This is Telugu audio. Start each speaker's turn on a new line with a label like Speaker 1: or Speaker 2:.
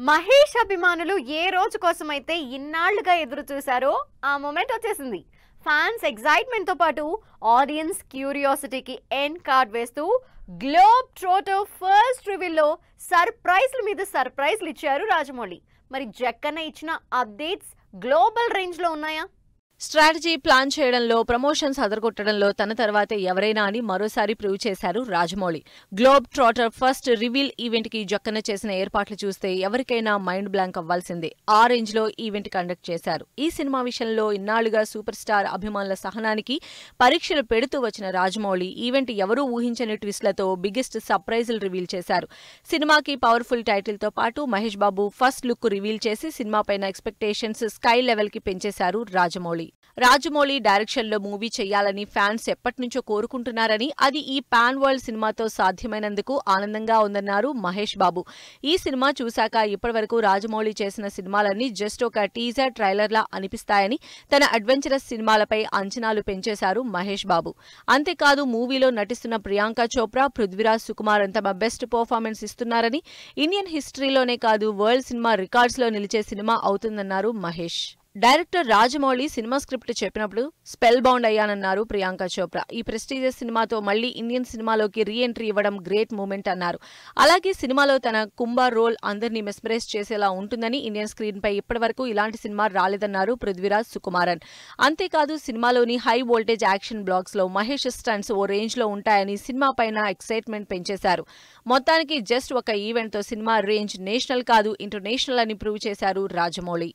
Speaker 1: మహేష్ అభిమానులు ఏ రోజు కోసమైతే ఇన్నాళ్లుగా ఎదురు చూశారో ఆ మూమెంట్ వచ్చేసింది. ఫ్యాన్స్ ఎక్సైట్మెంట్ తో పాటు ఆడియన్స్ క్యూరియాసిటీకి ఎండ్ కార్డ్ వేస్తూ గ్లోబ్ ట్రోటర్ ఫస్ట్ రివీల్లో సర్ప్రైజ్ల మీద సర్ప్రైజ్లు ఇచ్చారు రాజమౌళి. మరి జక్కన్న ఇచ్చిన అప్డేట్స్ గ్లోబల్ రేంజ్ లో ఉన్నాయా?
Speaker 2: స్ట్రాటజీ ప్లాన్ చేయడంలో, ప్రమోషన్స్ అదరగొట్టడంలో తన తర్వాతే ఎవరైనా అని మరోసారి ప్రూవ్ చేశారు Rajamouli. Globe trotter first reveal event కి జక్కన్న చేసిన ఏర్పాట్లు చూస్తే ఎవరికైనా మైండ్ బ్లాంక్ అవ్వాల్సిందే. ఆ రేంజ్ లో ఈవెంట్ కండక్ట్ చేశారు. ఈ సినిమా విషయంలో ఇన్నాళ్లుగా సూపర్ స్టార్ అభిమానుల సహనానికి పరీక్షలు పెడుతూ వచ్చిన రాజమౌళి ఈవెంట్ ఎవరూ ఊహించని ట్విస్ట్లతో బిగ్గెస్ట్ సర్ప్రైజులు రివీల్ చేశారు. సినిమాకి పవర్ఫుల్ టైటిల్ తో పాటు Mahesh Babu first look reveal చేసి సినిమాపైన ఎక్స్పెక్టేషన్స్ స్కై లెవెల్ కి పెంచేశారు రాజమౌళి డైరెక్షన్ లో మూవీ చేయాలని ఫ్యాన్స్ ఎప్పటినుంచో కోరుకుంటున్నారని, అది ఈ పాన్ వరల్డ్ సినిమాతో సాధ్యమైనందుకు ఆనందంగా ఉందన్నారు మహేష్ బాబు. ఈ సినిమా చూశాక ఇప్పటివరకు రాజమౌళి చేసిన సినిమాలన్నీ జస్ట్ ఒక టీజర్ ట్రైలర్లా అనిపిస్తాయని, తన అడ్వెంచరస్ సినిమాలపై అంచనాలు పెంచేశారు మహేష్ బాబు. అంతేకాదు, మూవీలో నటిస్తున్న ప్రియాంక చోప్రా, పృథ్వీరాజ్ సుకుమార్ తమ బెస్ట్ పర్ఫార్మెన్స్ ఇస్తున్నారని, ఇండియన్ హిస్టరీలోనే కాదు వరల్డ్ సినిమా రికార్డ్స్ లో నిలిచే సినిమా అవుతుందన్నారు Mahesh. Director Rajamouli cinema script చెప్పినప్పుడు స్పెల్ బౌండ్ అయ్యానన్నారు ప్రియాంక చోప్రా. ఈ ప్రెస్టీజియస్ సినిమాతో మళ్లీ ఇండియన్ సినిమాలోకి రీ ఎంట్రీ ఇవ్వడం గ్రేట్ మూమెంట్ అన్నారు. అలాగే సినిమాలో తన కుంభ రోల్ అందరినీ మెస్మరైజ్ చేసేలా ఉంటుందని, ఇండియన్ స్క్రీన్ పై ఇప్పటివరకు ఇలాంటి సినిమా రాలేదన్నారు పృథ్వీరాజ్ సుకుమారన్. అంతేకాదు, సినిమాలోని హై వోల్టేజ్ యాక్షన్ బ్లాక్స్ లో మహేష్ స్టంట్స్ ఓ రేంజ్ లో ఉంటాయని సినిమా పైన ఎక్సైట్మెంట్ పెంచేశారు. మొత్తానికి జస్ట్ ఒక ఈవెంట్ తో సినిమా రేంజ్ నేషనల్ కాదు ఇంటర్నేషనల్ అని ప్రూవ్ చేశారు రాజమౌళి.